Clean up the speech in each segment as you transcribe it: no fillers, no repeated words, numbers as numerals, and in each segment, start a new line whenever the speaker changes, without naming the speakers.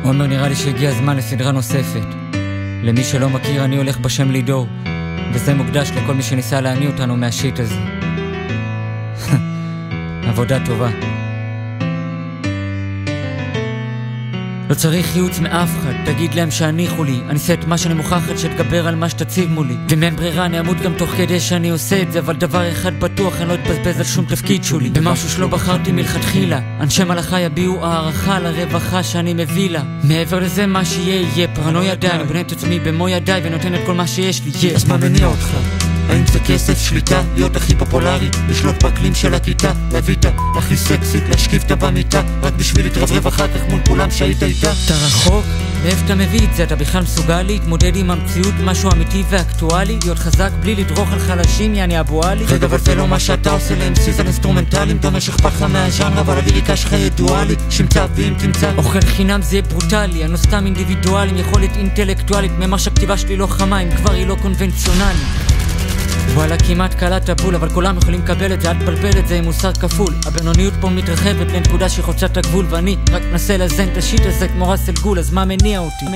עומר, נראה לי שהגיע הזמן לסדרה נוספת. למי שלא מכיר, אני הולך בשם לידור, וזה מוקדש לכל מי שניסה להניע אותנו מהשיט הזה. עבודה טובה. לא צריך ייעוץ מאף אחד, תגיד להם שהניחו לי. אני אעשה את מה שאני מוכרחת שתגבר על מה שתציב מולי. ואם אין ברירה אני אמות גם תוך כדי שאני עושה את זה, אבל דבר אחד בטוח, אני לא אתבזבז על שום תפקיד שולי. במשהו שלא בחרתי מלכתחילה, אנשי מלאכה יביעו הערכה לרווחה שאני מביא לה. מעבר לזה מה שיהיה יהיה, פרנויה די, אני בונה את עצמי במו ידיי ונותן את כל מה שיש לי.
אז מה מניע אותך? האם זה כסף, שליטה, להיות הכי פופולרי, לשלוט באקלים של הכיתה, להביא את הכי סקסית, להשקיף את במיטה, רק בשביל להתרברב אחר כך מול כולם שהיית איתה?
אתה רחוק? מאיפה אתה מביא את זה? אתה בכלל מסוגל להתמודד עם המציאות, משהו אמיתי ואקטואלי? להיות חזק בלי לדרוך על חלשים, יעני אבו עלי?
רגע, אבל זה לא מה שאתה עושה ל-MCs על אינסטרומנטלים, אתה משך פתך מהז'אנר, אבל הליריקה שלך ידועה לי, שמצא ואם תמצא
אוכל חינם זה יהיה ברוטלי, אני לא סתם אינדיבידואלי, עם יכולת אינטלקטואלית, ממש שהכתיבה שלי לא חמה, אם כבר היא לא קונבנציונלית. וואלה, כמעט קלת הבול, אבל כולם יכולים לקבל את זה, אל תבלבל את זה עם מוסר כפול. הבינוניות פה מתרחבת לנקודה שחוצה את הגבול, ואני רק נסה לזן את השיט הזה כמו ראסל גול, אז מה מניע אותי?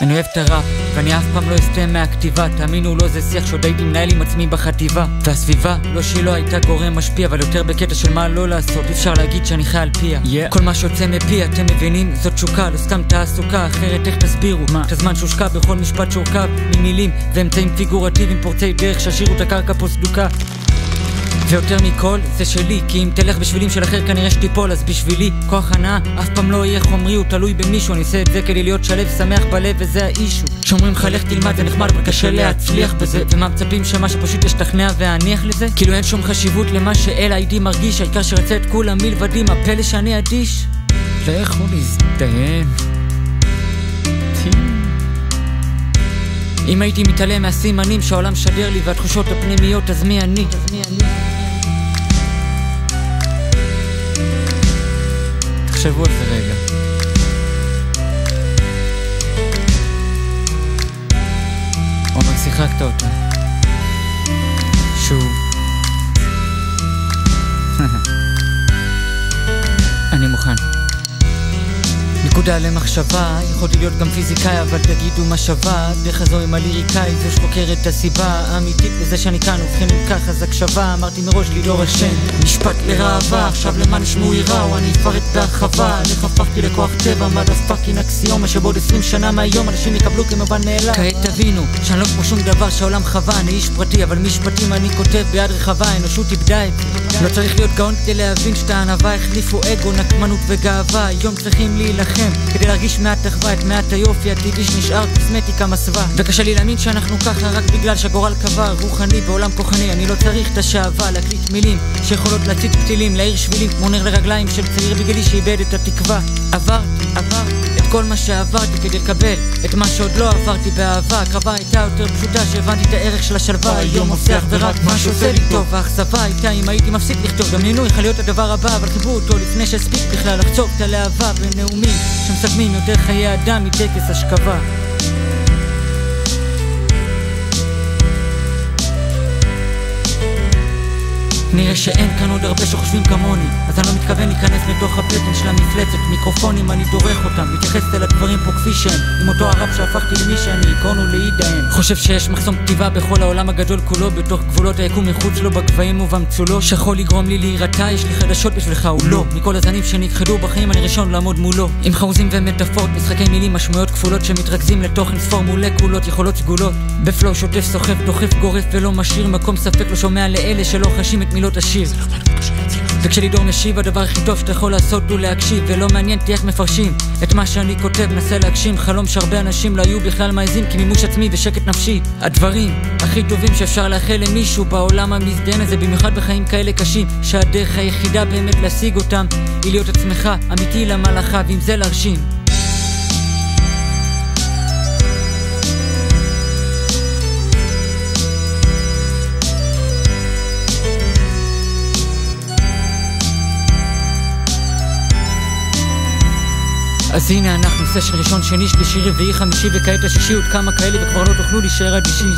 אני אוהב את הראפ, ואני אף פעם לא אסתם מהכתיבה, תאמינו לא, זה שיח שעוד הייתי מנהל עם עצמי בחטיבה. והסביבה, לא שהיא לא הייתה גורם משפיע, אבל יותר בקטע של מה לא לעשות, אי אפשר להגיד שאני חי על פיה. כל מה שיוצא מפי, אתם מבינים, זאת תשוקה, לא סתם תעסוקה, אחרת איך תסבירו את הזמן שהושקע בכל משפט שהורכב ממילים ואמצעים פיגורטיביים פורצי דרך שהשאירו את הקרקע פה סדוקה. ויותר מכל זה שלי, כי אם תלך בשבילים של אחר כנראה שתיפול, אז בשבילי כוח הנאה אף פעם לא יהיה חומרי, הוא תלוי במישהו. אני עושה את זה כדי להיות שלב שמח בלב, וזה האישו. שאומרים לך לך תלמד זה נחמד אבל קשה להצליח בזה, ומה מצפים שמה שפשוט ישתכנע והניח לזה? כאילו אין שום חשיבות למה שאל הייתי מרגיש, העיקר שרצה את כולם מלבדים, הפלא שאני אדיש. לכו להזדיין. אם הייתי מתעלם מהסימנים שהעולם שדר לי והתחושות הפנימיות, אז מי אני? תחשבו על זה רגע. עומר, שיחקת אותה שוב. אני מוכן. נקודה למחשבה, יכולתי להיות גם פיזיקאי, אבל תגידו מה שווה דרך הזו עם הליריקאי, זו שחוקרת את הסיבה האמיתית לזה שאני כאן, ובכן אם ככה אז הקשבה, אמרתי מראש לידור השם. משפט לראווה, עכשיו למה נשמעו יראו, אני אפרט בהרחבה, איך הפכתי לכוח טבע, מה דפקין אקסיומה שבעוד 20 שנה מהיום אנשים יקבלו כמובן מאליו. כעת תבינו, שאני לא כמו שום דבר שהעולם חווה, אני איש פרטי, אבל משפטים אני כותב ביד רחבה, האנושות איבדה את זה. לא צריך להיות גאון כדי להבין שאת הענווה החליפו אגו, נקמנות וגאווה, היום צריכים להילחם כדי להרגיש מעט אחווה, את מעט היופי הטבעי שנשאר קוסמטיקה מסווה. וקשה לי להאמין שאנחנו ככה רק בגלל שהגורל קבע, רוחני בעולם כוחני, אני לא צריך את השאהבה להקליט מילים שיכולות להציץ פתילים, להעיר שבילים כמו נר לרגליים של צעיר בגילי שאיבד את התקווה. עברתי את כל מה שעברתי כדי לקבל את מה שעוד לא עברתי באהבה. הקרבה הייתה יותר פשוטה שהבנתי את הערך של השלווה, היום עושה ורק מה שעושה לי טוב. האכזבה הייתה אם הייתי מפסיק לכתוב, דמיינו יכול להיות הדבר הבא, אבל חיברו אותו לפני שהספיק בכלל לחצוב את הלהבה בנאומים שמסכמים יותר חיי אדם מטקס השכבה. נראה שאין כאן עוד הרבה שחושבים כמוני, אז אני לא מתכוון להיכנס לתוך הבטן של המפלצת. מיקרופונים אני דורך אותם, מתייחסת אל הדברים פה כפי שהם, עם אותו הרב שהפכתי למי שאני, עקרון ולהידהם. חושב שיש מחסום כתיבה בכל העולם הגדול כולו, בתוך גבולות היקום מחוץ לו, בגבהים ובמצולו, שיכול לגרום לי להירתע. יש לי חדשות בשבילך, הוא לא מכל הזנים שנכחדו בחיים, אני ראשון לעמוד מולו, עם חרוזים ומטאפורות, משחקי מילים, משמעויות כפולות שמתרכזים לתוכן ספור מולקולות, יכולות סגולות, בפלואו שוטף סוחף דוחף גורף ולא משאיר מקום ספק, לא שומע לאלה שלא חשים את מילות השיר. וכשלידור משיב, הדבר הכי טוב שאתה יכול לעשות הוא להקשיב, ולא מעניין אותי איך מפרשים את מה שאני כותב, נסה להגשים חלום שהרבה אנשים לא היו בכלל מעזים, כי מימוש עצמי ושקט נפשי הדברים הכי טובים שאפשר לאחל למישהו בעולם המזדיין הזה, במיוחד בחיים כאלה קשים, שהדרך היחידה באמת להשיג אותם היא להיות עצמך אמיתי למלאכה, ועם זה להרשים. אז הנה אנחנו סשן ראשון, שני, שלישי, רביעי, חמישי, וכעת השישי, עוד כמה כאלה וכבר לא תוכלו להישאר אדישים.